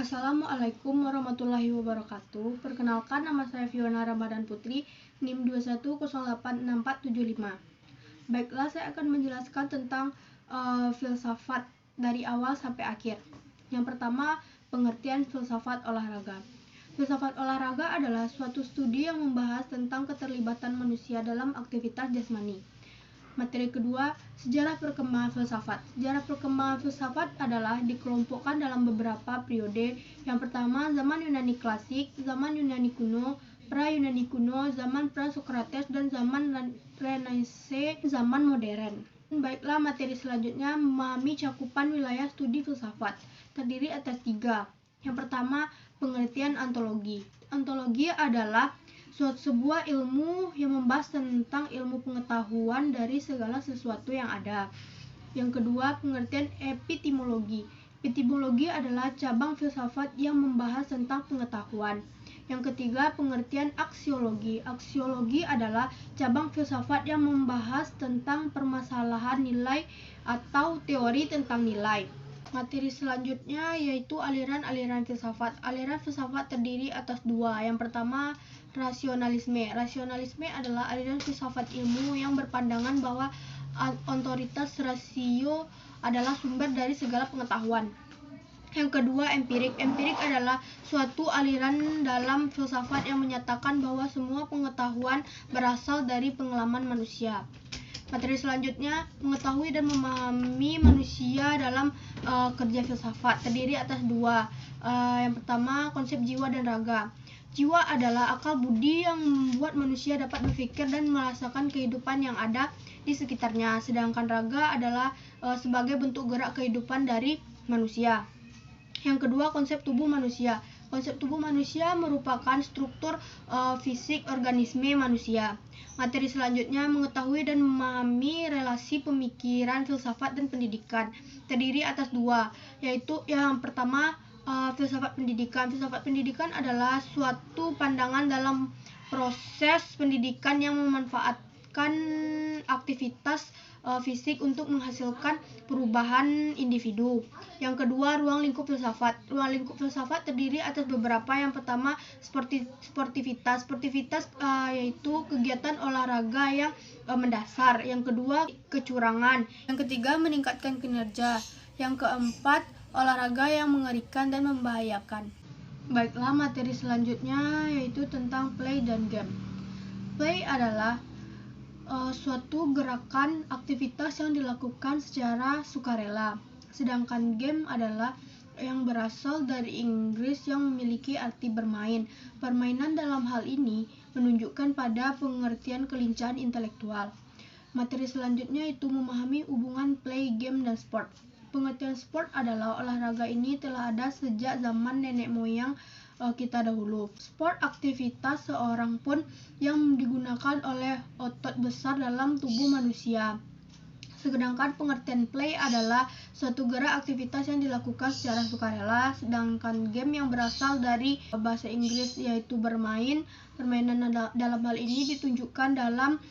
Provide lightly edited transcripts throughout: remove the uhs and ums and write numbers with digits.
Assalamualaikum warahmatullahi wabarakatuh. Perkenalkan, nama saya Fiona Ramadan Putri, NIM 21086475. Baiklah, saya akan menjelaskan tentang filsafat dari awal sampai akhir. Yang pertama, pengertian filsafat olahraga. Filsafat olahraga adalah suatu studi yang membahas tentang keterlibatan manusia dalam aktivitas jasmani. Materi kedua, sejarah perkembangan filsafat. Sejarah perkembangan filsafat adalah dikelompokkan dalam beberapa periode. Yang pertama, zaman Yunani klasik, zaman Yunani kuno, pra-Yunani kuno, zaman pra-Sokrates, dan zaman Renaissance, zaman modern. Baiklah, materi selanjutnya memahami cakupan wilayah studi filsafat. Terdiri atas 3. Yang pertama, pengertian ontologi. Ontologi adalah sebuah ilmu yang membahas tentang ilmu pengetahuan dari segala sesuatu yang ada. Yang kedua, pengertian epistemologi. Epistemologi adalah cabang filsafat yang membahas tentang pengetahuan. Yang ketiga, pengertian aksiologi. Aksiologi adalah cabang filsafat yang membahas tentang permasalahan nilai atau teori tentang nilai. Materi selanjutnya yaitu aliran-aliran filsafat. Aliran filsafat terdiri atas 2. Yang pertama, rasionalisme. Rasionalisme adalah aliran filsafat ilmu yang berpandangan bahwa otoritas rasio adalah sumber dari segala pengetahuan. Yang kedua, empirik. Empirik adalah suatu aliran dalam filsafat yang menyatakan bahwa semua pengetahuan berasal dari pengalaman manusia. Materi selanjutnya, mengetahui dan memahami manusia dalam kerja filsafat. Terdiri atas 2. Yang pertama, konsep jiwa dan raga. Jiwa adalah akal budi yang membuat manusia dapat berpikir dan merasakan kehidupan yang ada di sekitarnya. Sedangkan raga adalah sebagai bentuk gerak kehidupan dari manusia. Yang kedua, konsep tubuh manusia. Konsep tubuh manusia merupakan struktur fisik organisme manusia. Materi selanjutnya, mengetahui dan memahami relasi pemikiran, filsafat, dan pendidikan. Terdiri atas 2, yaitu yang pertama, filsafat pendidikan. Filsafat pendidikan adalah suatu pandangan dalam proses pendidikan yang memanfaatkan aktivitas fisik untuk menghasilkan perubahan individu. Yang kedua, ruang lingkup filsafat. Ruang lingkup filsafat terdiri atas beberapa. Yang pertama, sportivitas. Sportivitas yaitu kegiatan olahraga yang mendasar. Yang kedua, kecurangan. Yang ketiga, meningkatkan kinerja. Yang keempat, olahraga yang mengerikan dan membahayakan. Baiklah, materi selanjutnya yaitu tentang play dan game. Play adalah suatu gerakan aktivitas yang dilakukan secara sukarela. Sedangkan game adalah yang berasal dari Inggris yang memiliki arti bermain. Permainan dalam hal ini menunjukkan pada pengertian kelincahan intelektual. Materi selanjutnya itu memahami hubungan play, game, dan sport. Pengertian sport adalah olahraga ini telah ada sejak zaman nenek moyang kita dahulu. Sport aktivitas seorang pun yang digunakan oleh otot besar dalam tubuh manusia. Sedangkan pengertian play adalah suatu gerak aktivitas yang dilakukan secara sukarela. Sedangkan game yang berasal dari bahasa Inggris yaitu bermain. Permainan dalam hal ini ditunjukkan dalam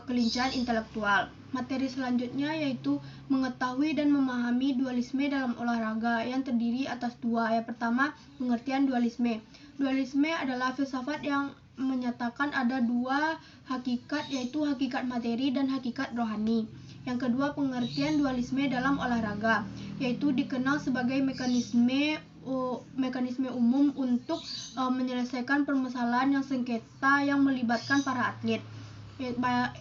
kelincahan intelektual. Materi selanjutnya yaitu mengetahui dan memahami dualisme dalam olahraga yang terdiri atas 2. Yang pertama, pengertian dualisme. Dualisme adalah filsafat yang menyatakan ada 2 hakikat, yaitu hakikat materi dan hakikat rohani. Yang kedua, pengertian dualisme dalam olahraga, yaitu dikenal sebagai mekanisme umum untuk menyelesaikan permasalahan yang sengketa yang melibatkan para atlet.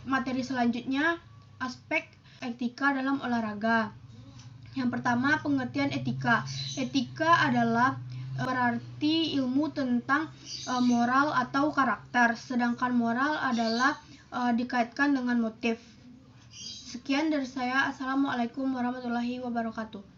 Materi selanjutnya, aspek etika dalam olahraga. Yang pertama, pengertian etika. Etika adalah berarti ilmu tentang moral atau karakter, sedangkan moral adalah dikaitkan dengan motif. Sekian dari saya. Assalamualaikum warahmatullahi wabarakatuh.